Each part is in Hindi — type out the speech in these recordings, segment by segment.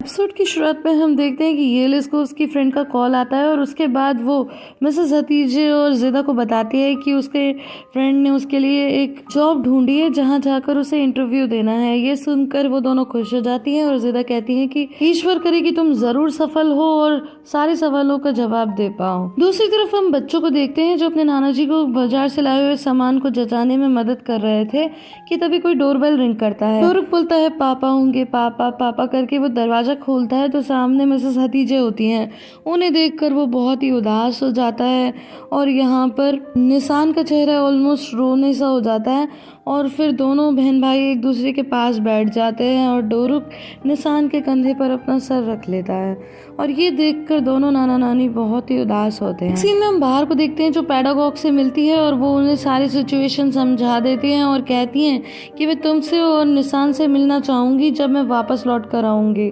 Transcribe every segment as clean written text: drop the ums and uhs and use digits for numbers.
एपिसोड की शुरुआत में हम देखते हैं कि येलिस को उसकी फ्रेंड का कॉल आता है और उसके बाद वो मिसेस हतीजे और ज़िदा को बताती है कि उसके फ्रेंड ने उसके लिए एक जॉब ढूंढी है जहां जाकर उसे इंटरव्यू देना है। ये सुनकर वो दोनों खुश हो जाती हैं और ज़िदा कहती है कि ईश्वर करे कि तुम जरूर सफल हो और सारे सवालों का जवाब दे पाओ। दूसरी तरफ हम बच्चों को देखते हैं जो अपने नाना जी को बाजार से लाए हुए सामान को जचाने में मदद कर रहे थे कि तभी कोई डोरबेल रिंग करता है। डोरुक बोलता है पापा होंगे, पापा पापा करके वो दरवाजा खोलता है तो सामने मिसेस हतीजे होती हैं। उन्हें देखकर वो बहुत ही उदास हो जाता है और यहाँ पर निशान का चेहरा ऑलमोस्ट रोने सा हो जाता है और फिर दोनों बहन भाई एक दूसरे के पास बैठ जाते हैं और डोरुक निशान के कंधे पर अपना सर रख लेता है और ये देखकर दोनों नाना नानी बहुत ही उदास होते हैं। सीन में हम बाहर को देखते हैं जो पेडागॉग से मिलती है और वो उन्हें सारी सिचुएशन समझा देती हैं और कहती हैं कि मैं तुमसे और निशान से मिलना चाहूँगी जब मैं वापस लौट कर आऊँगी।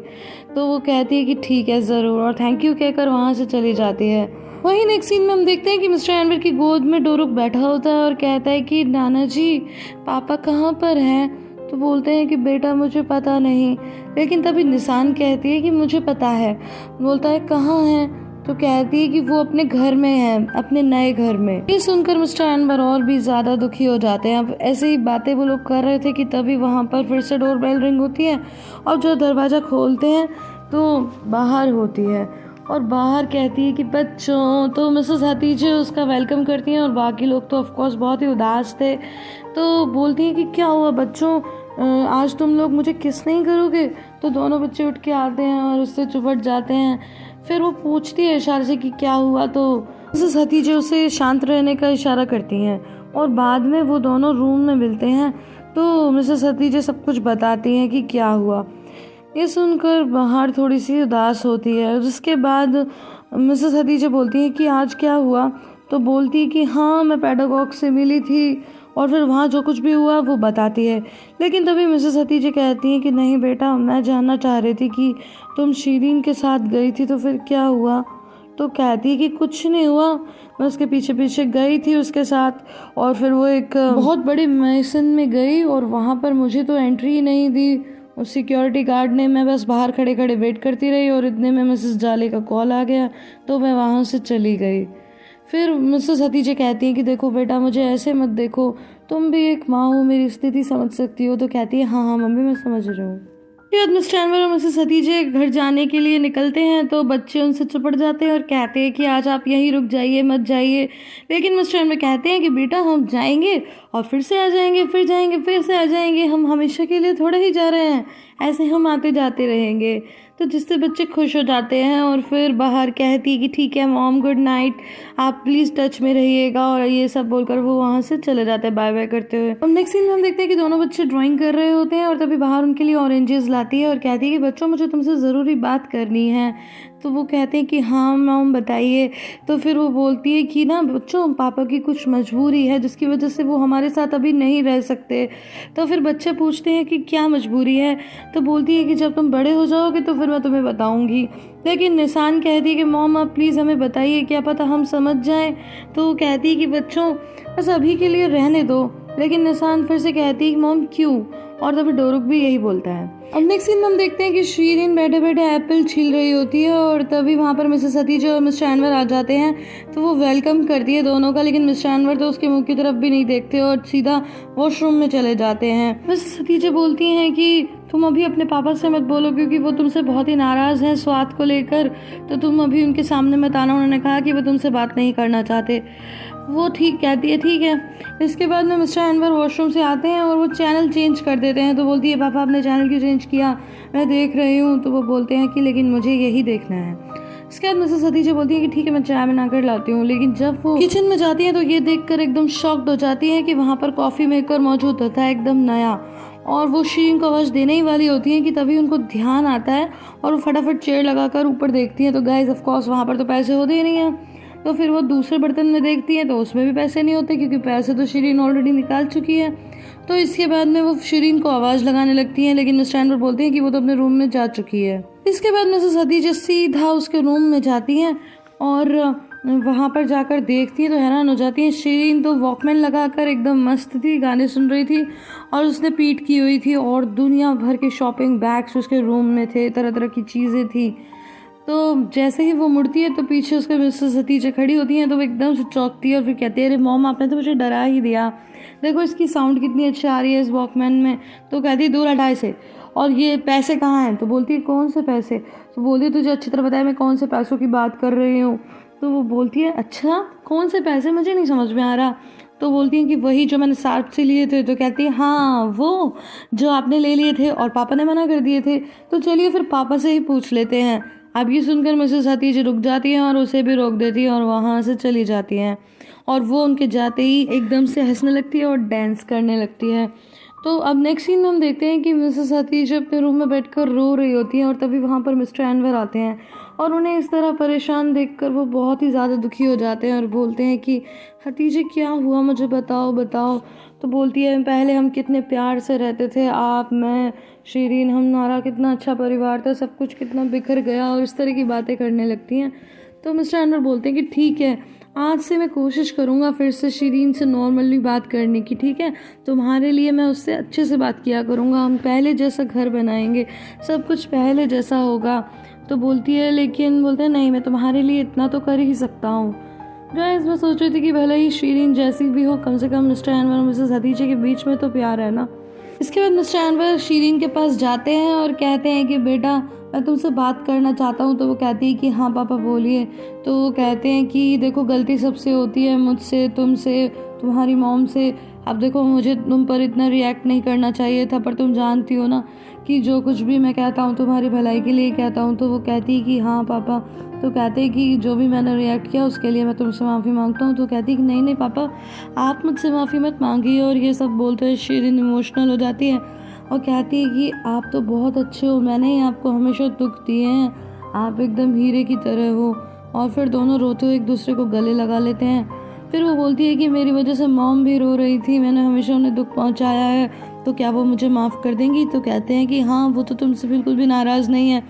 तो वो कहती है कि ठीक है ज़रूर और थैंक यू कहकर वहाँ से चली जाती है। वहीं नेक्स्ट सीन में हम देखते हैं कि मिस्टर एनवर की गोद में डोरुक बैठा होता है और कहता है कि नाना जी पापा कहाँ पर हैं। तो बोलते हैं कि बेटा मुझे पता नहीं, लेकिन तभी निशान कहती है कि मुझे पता है। बोलता है कहाँ हैं, तो कहती है कि वो अपने घर में है, अपने नए घर में। ये सुनकर मिस्टर एनवर और भी ज़्यादा दुखी हो जाते हैं। अब ऐसे ही बातें वो लोग कर रहे थे कि तभी वहाँ पर फिर से डोरबेल रिंग होती है और जो दरवाज़ा खोलते हैं तो बाहर होती है और बाहर कहती है कि बच्चों। तो मिसेस हतीजे उसका वेलकम करती हैं और बाकी लोग तो ऑफकोर्स बहुत ही उदास थे। तो बोलती हैं कि क्या हुआ बच्चों, आज तुम लोग मुझे किस नहीं करोगे। तो दोनों बच्चे उठ के आते हैं और उससे चिपट जाते हैं। फिर वो पूछती है इशारे से कि क्या हुआ, तो मिसेस हतीजे उसे शांत रहने का इशारा करती हैं और बाद में वो दोनों रूम में मिलते हैं। तो मिसेस हतीजे सब कुछ बताती हैं कि क्या हुआ। ये सुनकर बाहर थोड़ी सी उदास होती है। उसके बाद मिसेस हतीजे बोलती है कि आज क्या हुआ। तो बोलती है कि हाँ मैं पेडागॉग से मिली थी और फिर वहाँ जो कुछ भी हुआ वो बताती है। लेकिन तभी मिसेस हतीजे कहती हैं कि नहीं बेटा, मैं जानना चाह रही थी कि तुम शीरीन के साथ गई थी तो फिर क्या हुआ। तो कहती है कि कुछ नहीं हुआ, मैं उसके पीछे पीछे गई थी उसके साथ और फिर वो एक बहुत बड़ी मैसन में गई और वहाँ पर मुझे तो एंट्री ही नहीं दी उस सिक्योरिटी गार्ड ने। मैं बस बाहर खड़े खड़े वेट करती रही और इतने में मिसेस जाले का कॉल आ गया तो मैं वहाँ से चली गई। फिर मिसेस हतीजे कहती हैं कि देखो बेटा मुझे ऐसे मत देखो, तुम भी एक माँ हो, मेरी स्थिति समझ सकती हो। तो कहती है हाँ हाँ मम्मी मैं समझ रही हूँ। फिर मिस्टर एनवर और मिसेस हतीजे घर जाने के लिए निकलते हैं तो बच्चे उनसे चिपट जाते हैं और कहते हैं कि आज आप यहीं रुक जाइए, मत जाइए। लेकिन मिस्टर एनवर कहते हैं कि बेटा हम जाएंगे और फिर से आ जाएंगे, फिर जाएंगे फिर से आ जाएंगे, हम हमेशा के लिए थोड़ा ही जा रहे हैं, ऐसे हम आते जाते रहेंगे। तो जिससे बच्चे खुश हो जाते हैं और फिर बाहर कहती है कि ठीक है मॉम गुड नाइट, आप प्लीज़ टच में रहिएगा और ये सब बोलकर वो वहाँ से चले जाते हैं बाय बाय करते हुए। अब नेक्स्ट सीन में हम देखते हैं कि दोनों बच्चे ड्राइंग कर रहे होते हैं और तभी बाहर उनके लिए ऑरेंजेस लाती है और कहती है कि बच्चों मुझे तुमसे ज़रूरी बात करनी है। तो वो कहते हैं कि हाँ मॉम बताइए। तो फिर वो बोलती है कि ना बच्चों पापा की कुछ मजबूरी है जिसकी वजह से वो हमारे साथ अभी नहीं रह सकते। तो फिर बच्चे पूछते हैं कि क्या मजबूरी है। तो बोलती है कि जब तुम बड़े हो जाओगे तो फिर मैं तुम्हें बताऊंगी। लेकिन निशान कहती है कि मॉम आप प्लीज़ हमें बताइए, क्या पता हम समझ जाएं। तो वो कहती है कि बच्चों बस अभी के लिए रहने दो। लेकिन निशान फिर से कहती है कि मॉम क्यों, और तभी डोरुक भी यही बोलता है। अब नेक्स्ट सीन में हम देखते हैं कि शीरीन बैठे बैठे एप्पल छील रही होती है और तभी वहाँ पर मिसेस हतीजे और मिस्टर एनवर आ जाते हैं। तो वो वेलकम करती है दोनों का, लेकिन मिस्टर एनवर तो उसके मुंह की तरफ भी नहीं देखते और सीधा वॉशरूम में चले जाते हैं। मिसेस हतीजे बोलती हैं कि तुम अभी अपने पापा से मत बोलो क्योंकि वो तुमसे बहुत ही नाराज़ हैं स्वाद को लेकर, तो तुम अभी उनके सामने मत आना। उन्होंने कहा कि वो तुमसे बात नहीं करना चाहते। वो ठीक कहती है ठीक है। इसके बाद में मिस्टर एनवर वॉशरूम से आते हैं और वो चैनल चेंज कर देते हैं। तो बोलती है पापा आपने चैनल क्यों चेंज किया, मैं देख रही हूँ। तो वो बोलते हैं कि लेकिन मुझे यही देखना है। इसके बाद मिसेस हतीजे बोलती है कि ठीक है मैं चाय बनाकर लाती हूँ। लेकिन जब वो किचन में जाती है तो ये देखकर एकदम शॉक्ड हो जाती है कि वहाँ पर कॉफ़ी मेकर मौजूद होता है एकदम नया, और वो शीरीन को आवाज़ देने ही वाली होती है कि तभी उनको ध्यान आता है और वो फटाफट चेयर लगाकर ऊपर देखती है। तो गाइस ऑफ कोर्स वहाँ पर तो पैसे होते ही नहीं हैं। तो फिर वो दूसरे बर्तन में देखती है तो उसमें भी पैसे नहीं होते क्योंकि पैसे तो शीरीन ऑलरेडी निकाल चुकी है। तो इसके बाद में वो शीरीन को आवाज़ लगाने लगती है, लेकिन मिस्टर एनवर बोलते हैं कि वो तो अपने रूम में जा चुकी है। इसके बाद मिसेस हतीजे सीधा उसके रूम में जाती हैं और वहाँ पर जाकर देखती है तो हैरान हो जाती है। शीरीन तो वॉकमैन लगाकर एकदम मस्त थी, गाने सुन रही थी और उसने पीठ की हुई थी और दुनिया भर के शॉपिंग बैग्स उसके रूम में थे, तरह तरह की चीज़ें थी। तो जैसे ही वो मुड़ती है तो पीछे उसके मिसेस हतीजे खड़ी होती हैं, तो वो एकदम से चौंकती है और फिर कहती है, अरे मॉम आपने तो मुझे डरा ही दिया, देखो इसकी साउंड कितनी अच्छी आ रही है इस वॉकमैन में। तो कहती है दूर हटा इसे, और ये पैसे कहाँ हैं? तो बोलती है कौन से पैसे? तो बोलती है तुझे अच्छी तरह पता है मैं कौन से पैसों की बात कर रही हूँ। तो वो बोलती है अच्छा कौन से पैसे, मुझे नहीं समझ में आ रहा। तो बोलती हैं कि वही जो मैंने सार्प से लिए थे। तो कहती है हाँ वो जो आपने ले लिए थे और पापा ने मना कर दिए थे, तो चलिए फिर पापा से ही पूछ लेते हैं। अब ये सुनकर मिसेस हतीजे रुक जाती हैं और उसे भी रोक देती हैं और वहाँ से चली जाती हैं। और वो उनके जाते ही एकदम से हंसने लगती है और डांस करने लगती है। तो अब नेक्स्ट सीन में हम देखते हैं कि मिसेस हतीजे अपने रूम में बैठकर रो रही होती हैं और तभी वहाँ पर मिस्टर एनवर आते हैं और उन्हें इस तरह परेशान देखकर वो बहुत ही ज़्यादा दुखी हो जाते हैं और बोलते हैं कि हतीजे क्या हुआ, मुझे बताओ बताओ। तो बोलती है पहले हम कितने प्यार से रहते थे, आप, मैं, शीरीन, हमारा कितना अच्छा परिवार था, सब कुछ कितना बिखर गया, और इस तरह की बातें करने लगती हैं। तो मिस्टर एनवर बोलते हैं कि ठीक है, आज से मैं कोशिश करूँगा फिर से शीरीन से नॉर्मली बात करने की, ठीक है, तुम्हारे लिए मैं उससे अच्छे से बात किया करूँगा, हम पहले जैसा घर बनाएंगे, सब कुछ पहले जैसा होगा। तो बोलती है लेकिन, बोलते हैं नहीं मैं तुम्हारे लिए इतना तो कर ही सकता हूँ। गाइस मैं सोच रही थी कि भले ही शीरीन जैसी भी हो, कम से कम मिस्टर एनवर और मिसेस हतीजे के बीच में तो प्यार है ना। इसके बाद मिस्टर एनवर शीरीन के पास जाते हैं और कहते हैं कि बेटा मैं तुमसे बात करना चाहता हूँ। तो वो कहती है कि हाँ पापा बोलिए। तो वो कहते हैं कि देखो गलती सबसे होती है, मुझसे, तुमसे, तुम्हारी मॉम से। अब देखो मुझे तुम पर इतना रिएक्ट नहीं करना चाहिए था, पर तुम जानती हो ना कि जो कुछ भी मैं कहता हूँ तुम्हारी भलाई के लिए कहता हूँ। तो वो कहती है कि हाँ पापा। तो कहते हैं कि जो भी मैंने रिएक्ट किया उसके लिए मैं तुमसे माफ़ी मांगता हूँ। तो कहती है कि नहीं नहीं पापा आप मुझसे माफ़ी मत मांगिए। और ये सब बोलते हुए शीरीन इमोशनल हो जाती है और कहती है कि आप तो बहुत अच्छे हो, मैंने ही आपको हमेशा दुख दिए हैं, आप एकदम हीरे की तरह हो। और फिर दोनों रोते हुए एक दूसरे को गले लगा लेते हैं। फिर वो बोलती है कि मेरी वजह से मॉम भी रो रही थी, मैंने हमेशा उन्हें दुख पहुंचाया है, तो क्या वो मुझे माफ़ कर देंगी? तो कहते हैं कि हाँ वो तो तुमसे बिल्कुल भी नाराज़ नहीं है।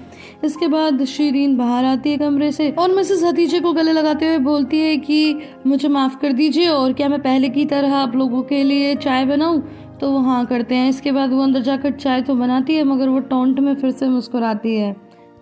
इसके बाद शीरीन बाहर आती है कमरे से और मिसेस हतीजे को गले लगाते हुए बोलती है कि मुझे माफ़ कर दीजिए और क्या मैं पहले की तरह आप लोगों के लिए चाय बनाऊं? तो वो हाँ करते हैं। इसके बाद वो अंदर जाकर चाय तो बनाती है मगर वो टोंट में फिर से मुस्कुराती है।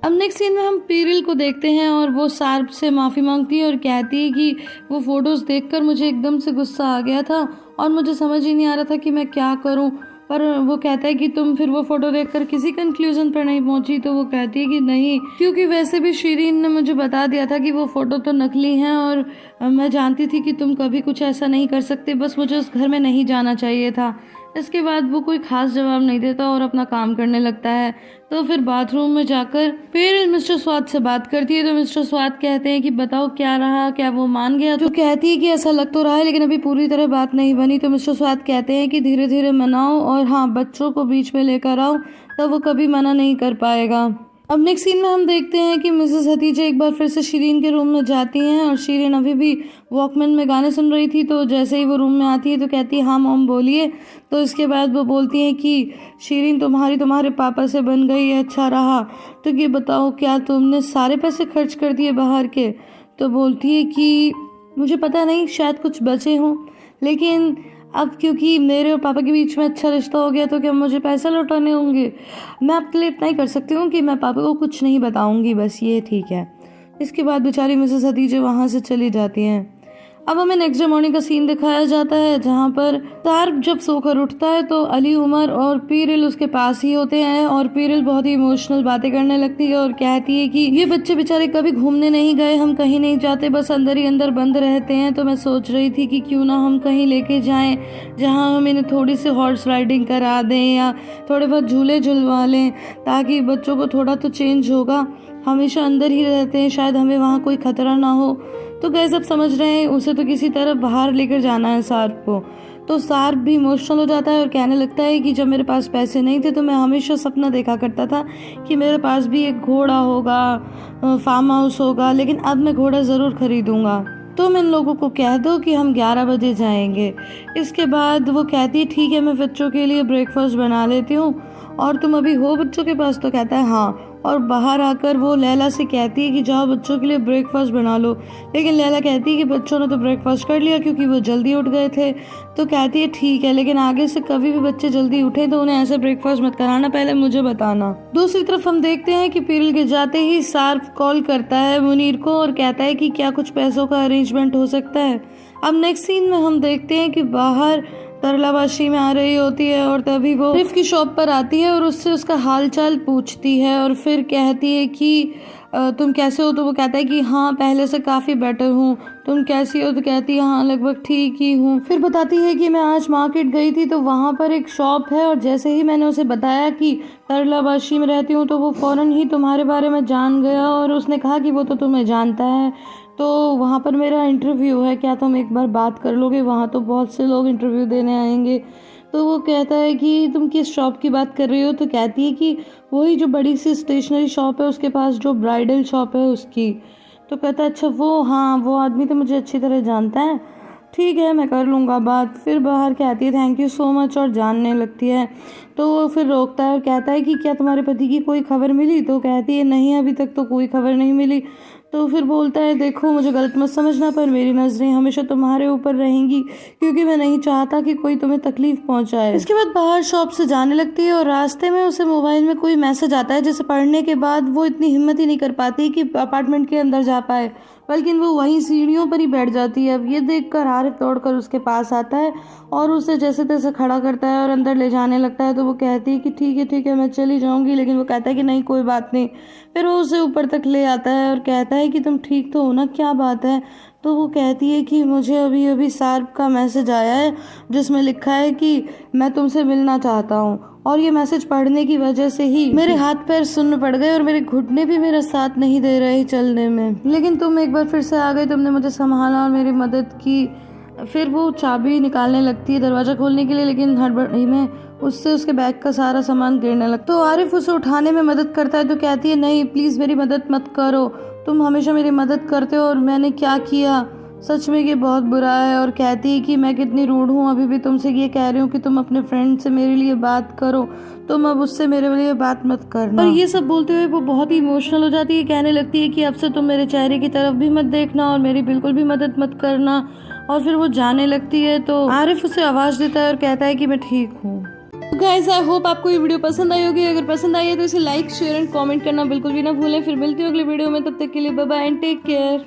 अब नेक्स्ट सीन में हम पीरिल को देखते हैं और वो सार्प से माफ़ी मांगती है और कहती है कि वो फ़ोटोज़ देखकर मुझे एकदम से गुस्सा आ गया था और मुझे समझ ही नहीं आ रहा था कि मैं क्या करूं। पर वो कहता है कि तुम फिर वो फ़ोटो देखकर किसी कंक्लूजन पर नहीं पहुंची? तो वो कहती है कि नहीं, क्योंकि वैसे भी शीरीन ने मुझे बता दिया था कि वो फ़ोटो तो नकली हैं और मैं जानती थी कि तुम कभी कुछ ऐसा नहीं कर सकते, बस मुझे उस घर में नहीं जाना चाहिए था। इसके बाद वो कोई खास जवाब नहीं देता और अपना काम करने लगता है। तो फिर बाथरूम में जाकर फिर मिस्टर स्वाद से बात करती है। तो मिस्टर स्वाद कहते हैं कि बताओ क्या रहा, क्या वो मान गया? तो कहती है कि ऐसा लग तो रहा है लेकिन अभी पूरी तरह बात नहीं बनी। तो मिस्टर स्वाद कहते हैं कि धीरे धीरे मनाओ और हाँ बच्चों को बीच में लेकर आओ, तब वो कभी मना नहीं कर पाएगा। अब नेक्स्ट सीन में हम देखते हैं कि मिसेस हतीजे एक बार फिर से शीरीन के रूम में जाती हैं और शीरीन अभी भी वॉकमैन में गाने सुन रही थी। तो जैसे ही वो रूम में आती है तो कहती है हाँ मॉम बोलिए। तो इसके बाद वो बोलती हैं कि शीरीन तुम्हारे पापा से बन गई है, अच्छा रहा। तो ये बताओ क्या तुमने सारे पैसे खर्च कर दिए बाहर के? तो बोलती है कि मुझे पता नहीं, शायद कुछ बचे हों, लेकिन अब क्योंकि मेरे और पापा के बीच में अच्छा रिश्ता हो गया तो क्या मुझे पैसा लौटाने होंगे? मैं आपके लिए इतना ही कर सकती हूँ कि मैं पापा को कुछ नहीं बताऊँगी, बस ये ठीक है। इसके बाद बेचारी मिसेस हतीजे वहाँ से चली जाती हैं। अब हमें नेक्स्ट डे मॉर्निंग का सीन दिखाया जाता है जहाँ पर सार्प जब सोकर उठता है तो अली उमर और पीरिल उसके पास ही होते हैं और पीरिल बहुत ही इमोशनल बातें करने लगती है और कहती है कि ये बच्चे बेचारे कभी घूमने नहीं गए, हम कहीं नहीं जाते, बस अंदर ही अंदर बंद रहते हैं। तो मैं सोच रही थी कि क्यों ना हम कहीं लेके जाएं जहाँ हम इन्हें थोड़ी सी हॉर्स राइडिंग करा दें या थोड़े बहुत झूले झुलवा लें, ताकि बच्चों को थोड़ा तो चेंज होगा। हमेशा अंदर ही रहते हैं, शायद हमें वहाँ कोई खतरा ना हो। तो गैस अब समझ रहे हैं उसे तो किसी तरह बाहर लेकर जाना है सार्प को। तो सार्प भी इमोशनल हो जाता है और कहने लगता है कि जब मेरे पास पैसे नहीं थे तो मैं हमेशा सपना देखा करता था कि मेरे पास भी एक घोड़ा होगा, फार्म हाउस होगा, लेकिन अब मैं घोड़ा ज़रूर खरीदूंगा। तुम इन लोगों को कह दो कि हम 11 बजे जाएंगे। इसके बाद वो कहती है ठीक है मैं बच्चों के लिए ब्रेकफास्ट बना लेती हूँ और तुम अभी हो बच्चों के पास? तो कहता है हाँ। और बाहर आकर वो लैला से कहती है कि जाओ बच्चों के लिए ब्रेकफास्ट बना लो। लेकिन लैला कहती है कि बच्चों ने तो ब्रेकफास्ट कर लिया क्योंकि वो जल्दी उठ गए थे। तो कहती है ठीक है, लेकिन आगे से कभी भी बच्चे जल्दी उठे तो उन्हें ऐसे ब्रेकफास्ट मत कराना, पहले मुझे बताना। दूसरी तरफ हम देखते हैं कि पीरिल के जाते ही सार्फ कॉल करता है मुनीर को और कहता है कि क्या कुछ पैसों का अरेंजमेंट हो सकता है। अब नेक्स्ट सीन में हम देखते हैं कि बाहर तरलाबाशी में आ रही होती है और तभी वो रिफ की शॉप पर आती है और उससे उसका हाल चाल पूछती है और फिर कहती है कि तुम कैसे हो। तो वो कहता है कि हाँ पहले से काफ़ी बेटर हूँ, तुम कैसी हो। तो कहती है हाँ लगभग ठीक ही हूँ। फिर बताती है कि मैं आज मार्केट गई थी तो वहाँ पर एक शॉप है और जैसे ही मैंने उसे बताया कि तरलाबाशी में रहती हूँ तो वो फ़ौरन ही तुम्हारे बारे में जान गया और उसने कहा कि वो तो तुम्हें जानता है, तो वहाँ पर मेरा इंटरव्यू है, क्या तुम एक बार बात कर लोगे, वहाँ तो बहुत से लोग इंटरव्यू देने आएंगे। तो वो कहता है कि तुम किस शॉप की बात कर रही हो। तो कहती है कि वही जो बड़ी सी स्टेशनरी शॉप है उसके पास जो ब्राइडल शॉप है उसकी। तो कहता है अच्छा वो, हाँ वो आदमी तो मुझे अच्छी तरह जानता है, ठीक है मैं कर लूँगा बात। फिर बाहर कहती है थैंक यू सो मच और जानने लगती है। तो वो फिर रोकता है और कहता है कि क्या तुम्हारे पति की कोई खबर मिली। तो कहती है नहीं अभी तक तो कोई खबर नहीं मिली। तो फिर बोलता है देखो मुझे गलत मत समझना पर मेरी नज़रें हमेशा तुम्हारे ऊपर रहेंगी क्योंकि मैं नहीं चाहता कि कोई तुम्हें तकलीफ पहुंचाए। इसके बाद बाहर शॉप से जाने लगती है और रास्ते में उसे मोबाइल में कोई मैसेज आता है जिसे पढ़ने के बाद वो इतनी हिम्मत ही नहीं कर पाती कि अपार्टमेंट के अंदर जा पाए, बल्कि वो वहीं सीढ़ियों पर ही बैठ जाती है। अब ये देखकर आरिफ दौड़कर उसके पास आता है और उसे जैसे तैसे खड़ा करता है और अंदर ले जाने लगता है। तो वो कहती है कि ठीक है मैं चली जाऊंगी, लेकिन वो कहता है कि नहीं कोई बात नहीं। फिर वो उसे ऊपर तक ले आता है और कहता है कि तुम ठीक तो हो ना, क्या बात है। तो वो कहती है कि मुझे अभी अभी सार्फ का मैसेज आया है जिसमें लिखा है कि मैं तुमसे मिलना चाहता हूँ, और ये मैसेज पढ़ने की वजह से ही मेरे हाथ पैर सुन्न पड़ गए और मेरे घुटने भी मेरा साथ नहीं दे रहे चलने में, लेकिन तुम एक बार फिर से आ गए, तुमने मुझे संभाला और मेरी मदद की। फिर वो चाबी निकालने लगती है दरवाज़ा खोलने के लिए, लेकिन हड़बड़ी में उससे उसके बैग का सारा सामान गिरने लगता है। तो आरिफ उसे उठाने में मदद करता है। तो कहती है नहीं प्लीज़ मेरी मदद मत करो, तुम हमेशा मेरी मदद करते हो और मैंने क्या किया सच में ये बहुत बुरा है। और कहती है कि मैं कितनी रूड हूँ, अभी भी तुमसे ये कह रही हूँ कि तुम अपने फ्रेंड से मेरे लिए बात करो, तुम अब उससे मेरे लिए बात मत करना। और ये सब बोलते हुए वो बहुत ही इमोशनल हो जाती है, कहने लगती है कि अब से तुम मेरे चेहरे की तरफ भी मत देखना और मेरी बिल्कुल भी मदद मत करना। और फिर वो जाने लगती है। तो आरिफ उसे आवाज़ देता है और कहता है कि मैं ठीक हूँ। गाइस आई होप आपको ये वीडियो पसंद आई होगी। अगर पसंद आई है तो इसे लाइक शेयर एंड कमेंट करना बिल्कुल भी ना भूलें। फिर मिलती हूँ अगले वीडियो में, तब तक के लिए bye bye and take care.